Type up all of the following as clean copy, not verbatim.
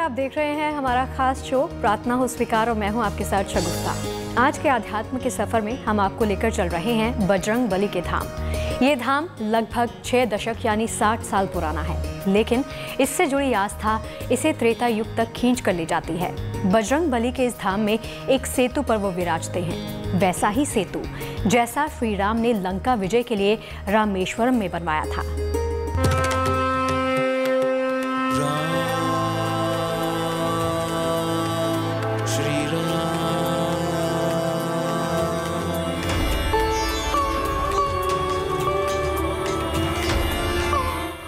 आप देख रहे हैं हमारा खास शो प्रार्थना हो स्वीकार और मैं हूं आपके साथ शगुफ्ता। आज के आध्यात्म के सफर में हम आपको लेकर चल रहे हैं बजरंग बली के धाम। ये धाम लगभग 6 दशक यानी 60 साल पुराना है, लेकिन इससे जुड़ी आस्था इसे त्रेता युग तक खींच कर ले जाती है। बजरंग बली के इस धाम में एक सेतु पर वो विराजते हैं, वैसा ही सेतु जैसा श्री राम ने लंका विजय के लिए रामेश्वरम में बनवाया था।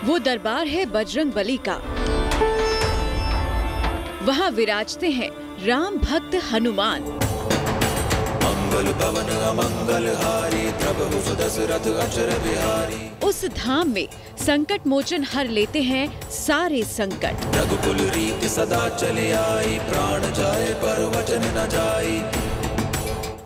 वो दरबार है बजरंग बली का। वहाँ विराजते हैं राम भक्त हनुमान। मंगल भवन अमंगल हारी प्रभु सुदशरथ अचर बिहारी। उस धाम में संकट मोचन हर लेते हैं सारे संकट। रघुकुल रीति सदा चले आई, प्राण जाए पर वचन न जाई।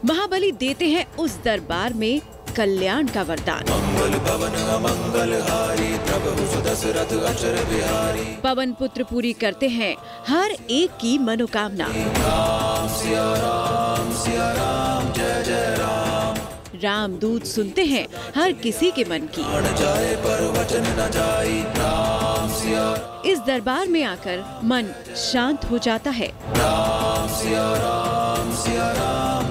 महाबली देते हैं उस दरबार में कल्याण का वरदान। मंगल भवन अमंगल हारी प्रभु सुदशरथ अचर बिहारी। पवन पुत्र पूरी करते हैं हर एक की मनोकामना। राम सिया राम जय जय राम। राम दूत सुनते हैं हर किसी के मन की। जाए पर वचन न जाई, राम सिया। इस दरबार में आकर मन शांत हो जाता है। राम सिया राम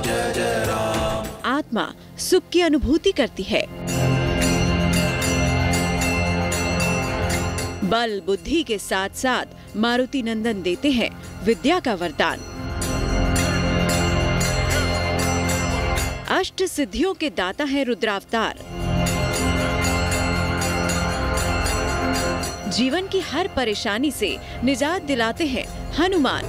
जय जय राम। आत्मा सुख की अनुभूति करती है। बल बुद्धि के साथ साथ मारुति नंदन देते हैं विद्या का वरदान। अष्ट सिद्धियों के दाता है रुद्रावतार। जीवन की हर परेशानी से निजात दिलाते हैं हनुमान।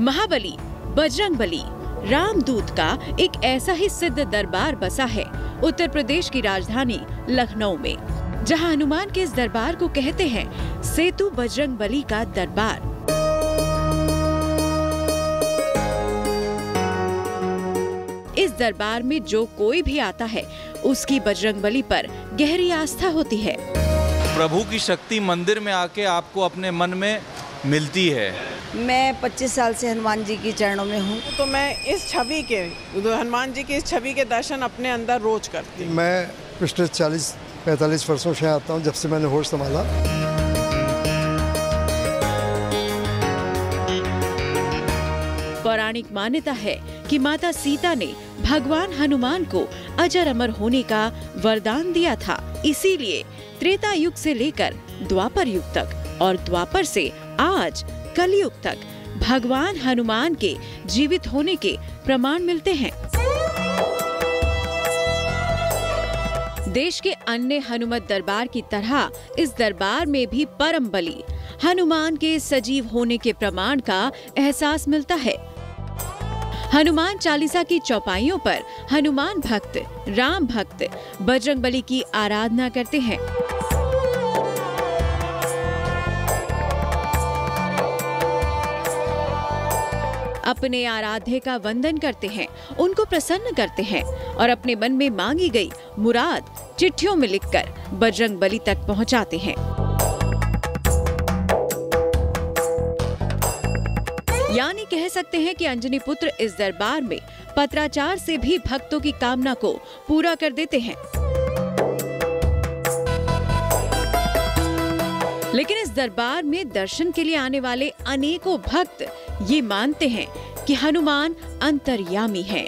महाबली बजरंग बली रामदूत का एक ऐसा ही सिद्ध दरबार बसा है उत्तर प्रदेश की राजधानी लखनऊ में, जहां हनुमान के इस दरबार को कहते हैं सेतु बजरंग बली का दरबार। इस दरबार में जो कोई भी आता है उसकी बजरंग बली पर गहरी आस्था होती है। प्रभु की शक्ति मंदिर में आके आपको अपने मन में मिलती है। मैं 25 साल से हनुमान जी की चरणों में हूँ। तो मैं इस छवि के हनुमान जी की इस छवि के दर्शन अपने अंदर रोज करती हूँ। मैं पिछले 40-45 वर्षों से आता हूँ, जब से मैंने होश संभाला। पौराणिक मान्यता है कि माता सीता ने भगवान हनुमान को अजर अमर होने का वरदान दिया था। इसीलिए त्रेता युग से लेकर द्वापर युग तक और द्वापर से आज कलयुग तक भगवान हनुमान के जीवित होने के प्रमाण मिलते हैं। देश के अन्य हनुमत दरबार की तरह इस दरबार में भी परम बली हनुमान के सजीव होने के प्रमाण का एहसास मिलता है। हनुमान चालीसा की चौपाइयों पर हनुमान भक्त, राम भक्त बजरंग बली की आराधना करते हैं। अपने आराध्य का वंदन करते हैं, उनको प्रसन्न करते हैं और अपने मन में मांगी गई मुराद चिट्ठियों में लिखकर बजरंग बली तक पहुंचाते हैं। यानी कह सकते हैं कि अंजनी पुत्र इस दरबार में पत्राचार से भी भक्तों की कामना को पूरा कर देते हैं। लेकिन इस दरबार में दर्शन के लिए आने वाले अनेकों भक्त ये मानते हैं कि हनुमान अंतर्यामी हैं,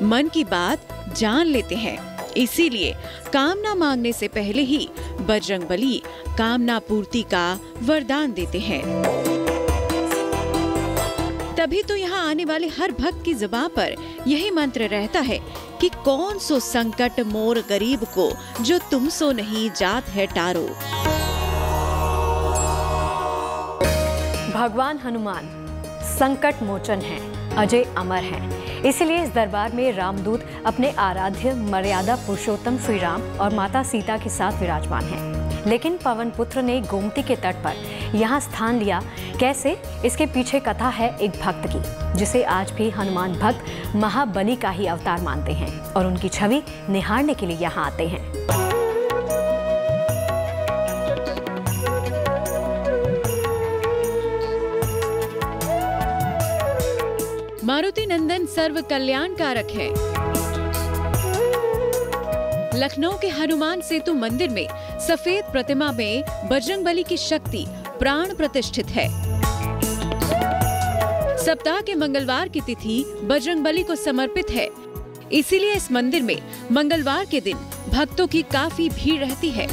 मन की बात जान लेते हैं। इसीलिए कामना मांगने से पहले ही बजरंग बली कामना पूर्ति का वरदान देते हैं। तभी तो यहाँ आने वाले हर भक्त की जुबान पर यही मंत्र रहता है कि कौन सो संकट मोर गरीब को, जो तुम सो नहीं जात है टारो। भगवान हनुमान संकट मोचन हैं, अजय अमर हैं। इसलिए इस दरबार में रामदूत अपने आराध्य मर्यादा पुरुषोत्तम श्री राम और माता सीता के साथ विराजमान हैं। लेकिन पवन पुत्र ने गोमती के तट पर यहाँ स्थान लिया कैसे, इसके पीछे कथा है एक भक्त की, जिसे आज भी हनुमान भक्त महाबली का ही अवतार मानते हैं और उनकी छवि निहारने के लिए यहाँ आते हैं। मारुति नंदन सर्व कल्याणकारक है। लखनऊ के हनुमान सेतु मंदिर में सफेद प्रतिमा में बजरंगबली की शक्ति प्राण प्रतिष्ठित है। सप्ताह के मंगलवार की तिथि बजरंगबली को समर्पित है, इसीलिए इस मंदिर में मंगलवार के दिन भक्तों की काफी भीड़ रहती है।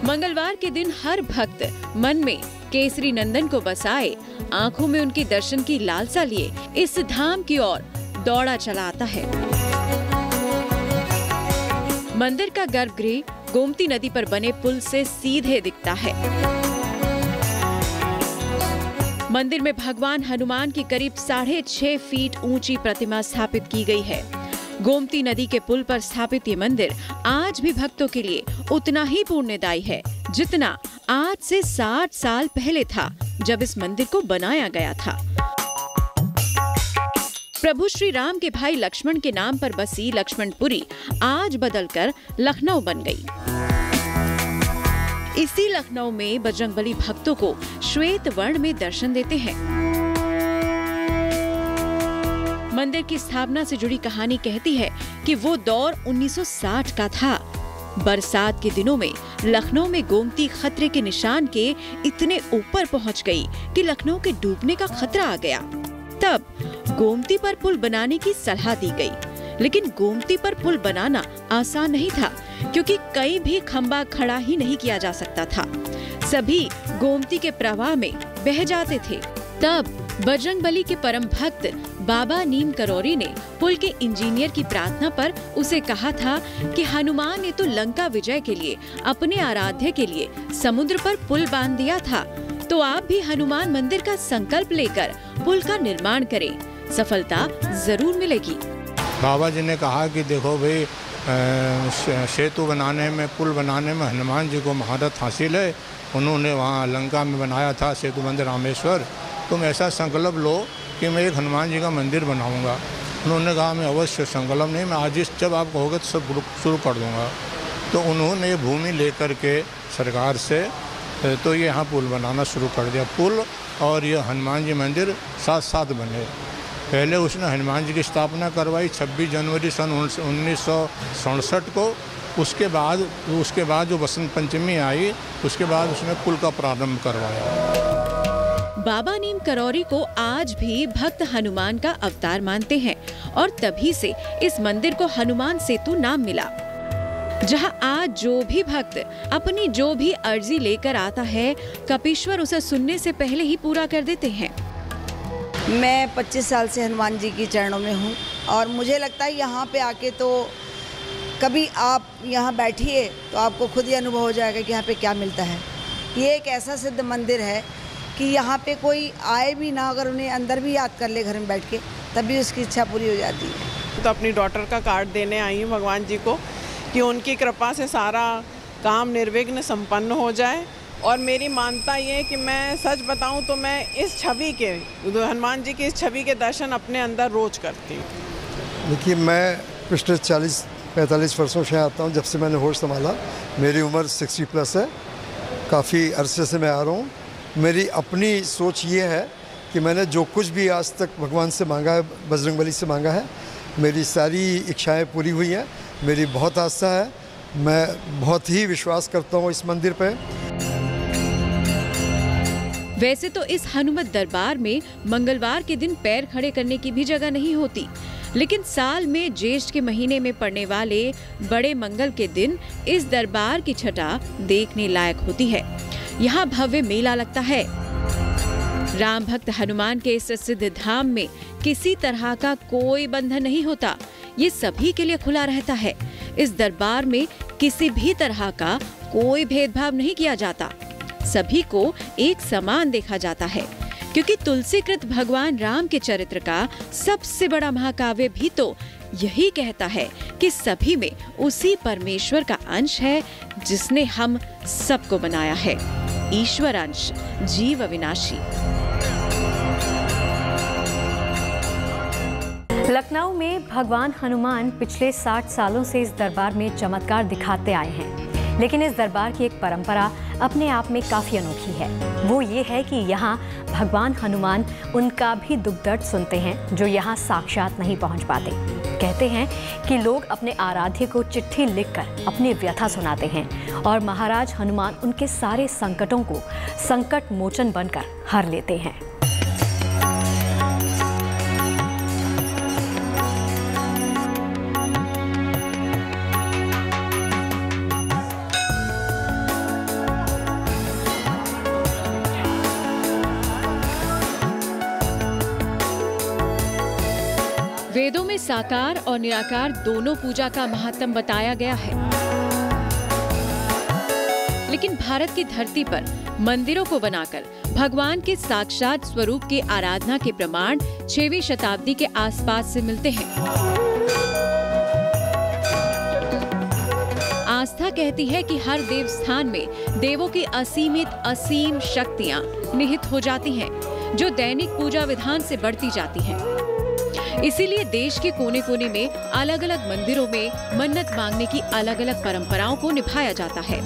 मंगलवार के दिन हर भक्त मन में केसरी नंदन को बसाए, आंखों में उनके दर्शन की लालसा लिए इस धाम की ओर दौड़ा चला आता है। मंदिर का गर्भगृह गोमती नदी पर बने पुल से सीधे दिखता है। मंदिर में भगवान हनुमान की करीब 6.5 फीट ऊंची प्रतिमा स्थापित की गई है। गोमती नदी के पुल पर स्थापित ये मंदिर आज भी भक्तों के लिए उतना ही पुण्यदायी है जितना आज से 60 साल पहले था, जब इस मंदिर को बनाया गया था। प्रभु श्री राम के भाई लक्ष्मण के नाम पर बसी लक्ष्मणपुरी आज बदलकर लखनऊ बन गई। इसी लखनऊ में बजरंगबली भक्तों को श्वेत वर्ण में दर्शन देते हैं। मंदिर की स्थापना से जुड़ी कहानी कहती है कि वो दौर 1960 का था। बरसात के दिनों में लखनऊ में गोमती खतरे के निशान के इतने ऊपर पहुंच गई कि लखनऊ के डूबने का खतरा आ गया। तब गोमती पर पुल बनाने की सलाह दी गई, लेकिन गोमती पर पुल बनाना आसान नहीं था, क्योंकि कहीं भी खंबा खड़ा ही नहीं किया जा सकता था। सभी गोमती के प्रवाह में बह जाते थे। तब बजरंगबली के परम भक्त बाबा नीम करौरी ने पुल के इंजीनियर की प्रार्थना पर उसे कहा था कि हनुमान ने तो लंका विजय के लिए अपने आराध्य के लिए समुद्र पर पुल बांध दिया था, तो आप भी हनुमान मंदिर का संकल्प लेकर पुल का निर्माण करें, सफलता जरूर मिलेगी। बाबा जी ने कहा कि देखो भाई, सेतु बनाने में, पुल बनाने में हनुमान जी को महारत हासिल है। उन्होंने वहाँ लंका में बनाया था सेतु मंदिर रामेश्वर। तुम ऐसा संकल्प लो कि मैं एक हनुमान जी का मंदिर बनाऊंगा। उन्होंने कहा मैं अवश्य संकल्प नहीं, मैं आज जब आप कहोगे तो सब शुरू कर दूंगा। तो उन्होंने भूमि लेकर के सरकार से तो ये यहाँ पुल बनाना शुरू कर दिया। पुल और ये हनुमान जी मंदिर साथ साथ बने। पहले उसने हनुमान जी की स्थापना करवाई 26 जनवरी सन 1967 को। उसके बाद जो बसंत पंचमी आई, उसके बाद उसने पुल का प्रारंभ करवाया। बाबा नीम करौरी को आज भी भक्त हनुमान का अवतार मानते हैं और तभी से इस मंदिर को हनुमान सेतु नाम मिला, जहां आज जो भी भक्त अपनी जो भी अर्जी लेकर आता है, कपीश्वर उसे सुनने से पहले ही पूरा कर देते हैं। मैं 25 साल से हनुमान जी की चरणों में हूँ और मुझे लगता है यहाँ पे आके तो कभी आप यहाँ बैठिए तो आपको खुद ही अनुभव हो जाएगा कि यहाँ पे क्या मिलता है। ये एक ऐसा सिद्ध मंदिर है कि यहाँ पे कोई आए भी ना, अगर उन्हें अंदर भी याद कर ले घर में बैठ के, तब भी उसकी इच्छा पूरी हो जाती है। तो अपनी डॉटर का कार्ड देने आई हूँ भगवान जी को कि उनकी कृपा से सारा काम निर्विघ्न संपन्न हो जाए। और मेरी मानता ये है कि मैं सच बताऊं तो मैं इस छवि के, हनुमान जी की इस छवि के दर्शन अपने अंदर रोज करती हूँ। देखिए, मैं पिछले 40-45 वर्षों से आता हूँ, जब से मैंने होश संभाला। मेरी उम्र 60+ है, काफ़ी अरसे से मैं आ रहा हूँ। मेरी अपनी सोच ये है कि मैंने जो कुछ भी आज तक भगवान से मांगा है, बजरंगबली से मांगा है, मेरी सारी इच्छाएं पूरी हुई हैं। मेरी बहुत आस्था है, मैं बहुत ही विश्वास करता हूँ इस मंदिर पे। वैसे तो इस हनुमत दरबार में मंगलवार के दिन पैर खड़े करने की भी जगह नहीं होती, लेकिन साल में ज्येष्ठ के महीने में पड़ने वाले बड़े मंगल के दिन इस दरबार की छटा देखने लायक होती है। यहाँ भव्य मेला लगता है। राम भक्त हनुमान के इस सिद्ध धाम में किसी तरह का कोई बंधन नहीं होता, ये सभी के लिए खुला रहता है। इस दरबार में किसी भी तरह का कोई भेदभाव नहीं किया जाता, सभी को एक समान देखा जाता है, क्योंकि तुलसीकृत भगवान राम के चरित्र का सबसे बड़ा महाकाव्य भी तो यही कहता है कि सभी में उसी परमेश्वर का अंश है जिसने हम सबको बनाया है। ईश्वर अंश, जीव अविनाशी। लखनऊ में भगवान हनुमान पिछले 60 सालों से इस दरबार में चमत्कार दिखाते आए हैं, लेकिन इस दरबार की एक परंपरा अपने आप में काफ़ी अनोखी है। वो ये है कि यहाँ भगवान हनुमान उनका भी दुख दर्द सुनते हैं जो यहाँ साक्षात नहीं पहुँच पाते। कहते हैं कि लोग अपने आराध्य को चिट्ठी लिखकर अपनी व्यथा सुनाते हैं और महाराज हनुमान उनके सारे संकटों को संकट मोचन बनकर हर लेते हैं। वेदों में साकार और निराकार दोनों पूजा का महात्म बताया गया है, लेकिन भारत की धरती पर मंदिरों को बनाकर भगवान के साक्षात स्वरूप की आराधना के प्रमाण 6वीं शताब्दी के आसपास से मिलते हैं। आस्था कहती है कि हर देव स्थान में देवों की असीम शक्तियां निहित हो जाती हैं, जो दैनिक पूजा विधान से बढ़ती जाती हैं। इसीलिए देश के कोने कोने में अलग अलग मंदिरों में मन्नत मांगने की अलग अलग परंपराओं को निभाया जाता है।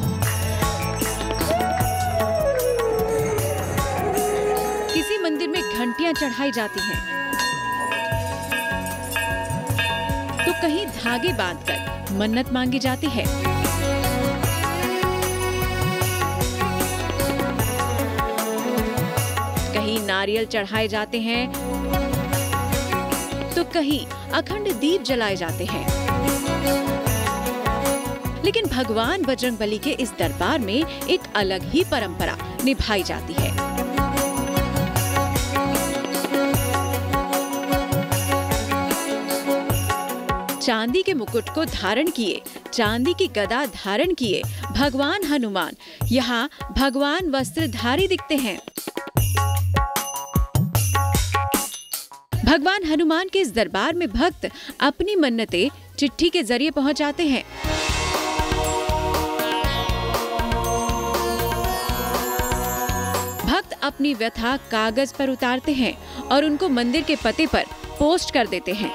किसी मंदिर में घंटियां चढ़ाई जाती हैं, तो कहीं धागे बांधकर मन्नत मांगी जाती है। कहीं नारियल चढ़ाए जाते हैं, तो कहीं अखंड दीप जलाए जाते हैं। लेकिन भगवान बजरंगबली के इस दरबार में एक अलग ही परंपरा निभाई जाती है। चांदी के मुकुट को धारण किए, चांदी की गदा धारण किए भगवान हनुमान यहाँ भगवान वस्त्रधारी दिखते हैं। भगवान हनुमान के इस दरबार में भक्त अपनी मन्नतें चिट्ठी के जरिए पहुंचाते हैं। भक्त अपनी व्यथा कागज पर उतारते हैं और उनको मंदिर के पते पर पोस्ट कर देते हैं।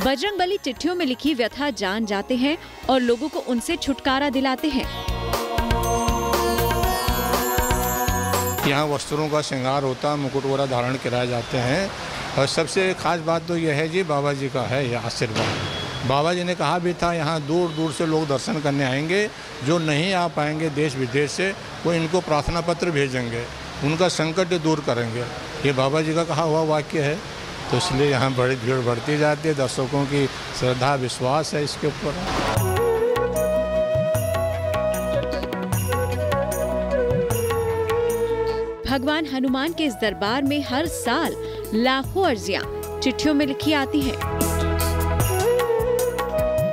बजरंगबली चिट्ठियों में लिखी व्यथा जान जाते हैं और लोगों को उनसे छुटकारा दिलाते हैं। यहाँ वस्त्रों का श्रृंगार होता है, मुकुट वगैरह धारण कराए जाते हैं। और सबसे खास बात तो यह है जी, बाबा जी का है यह आशीर्वाद। बाबा जी ने कहा भी था यहाँ दूर दूर से लोग दर्शन करने आएंगे, जो नहीं आ पाएंगे देश विदेश से वो इनको प्रार्थना पत्र भेजेंगे, उनका संकट दूर करेंगे। ये बाबा जी का कहा हुआ वाक्य है। तो इसलिए यहाँ बड़ी भीड़ बढ़ती जाती है, दर्शकों की श्रद्धा विश्वास है इसके ऊपर। भगवान हनुमान के इस दरबार में हर साल लाखों अर्जियां चिट्ठियों में लिखी आती हैं।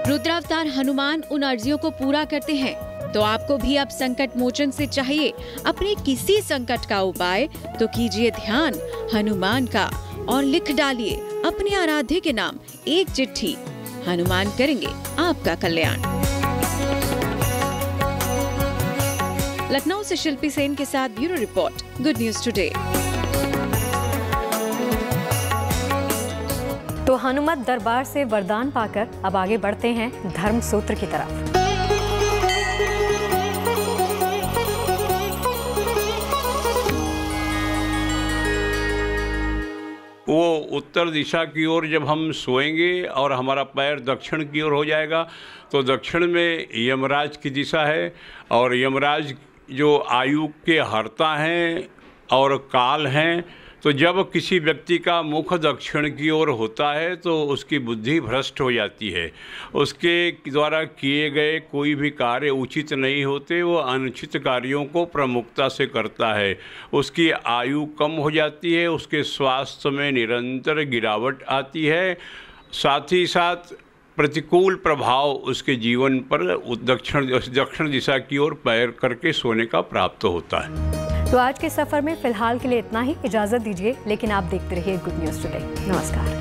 रुद्रावतार हनुमान उन अर्जियों को पूरा करते हैं। तो आपको भी अब संकट मोचन से चाहिए अपने किसी संकट का उपाय, तो कीजिए ध्यान हनुमान का और लिख डालिए अपने आराध्य के नाम एक चिट्ठी। हनुमान करेंगे आपका कल्याण। लखनऊ से शिल्पी सेन के साथ bureau report, good news today. तो हनुमत दरबार से वरदान पाकर अब आगे बढ़ते हैं धर्म सूत्र की तरफ। वो उत्तर दिशा की ओर जब हम सोएंगे और हमारा पैर दक्षिण की ओर हो जाएगा, तो दक्षिण में यमराज की दिशा है और यमराज जो आयु के हर्ता हैं और काल हैं। तो जब किसी व्यक्ति का मुख दक्षिण की ओर होता है तो उसकी बुद्धि भ्रष्ट हो जाती है, उसके द्वारा किए गए कोई भी कार्य उचित नहीं होते, वो अनुचित कार्यों को प्रमुखता से करता है, उसकी आयु कम हो जाती है, उसके स्वास्थ्य में निरंतर गिरावट आती है, साथ ही साथ प्रतिकूल प्रभाव उसके जीवन पर दक्षिण दिशा की ओर पैर करके सोने का प्राप्त होता है। तो आज के सफर में फिलहाल के लिए इतना ही, इजाजत दीजिए, लेकिन आप देखते रहिए गुड न्यूज टुडे। नमस्कार।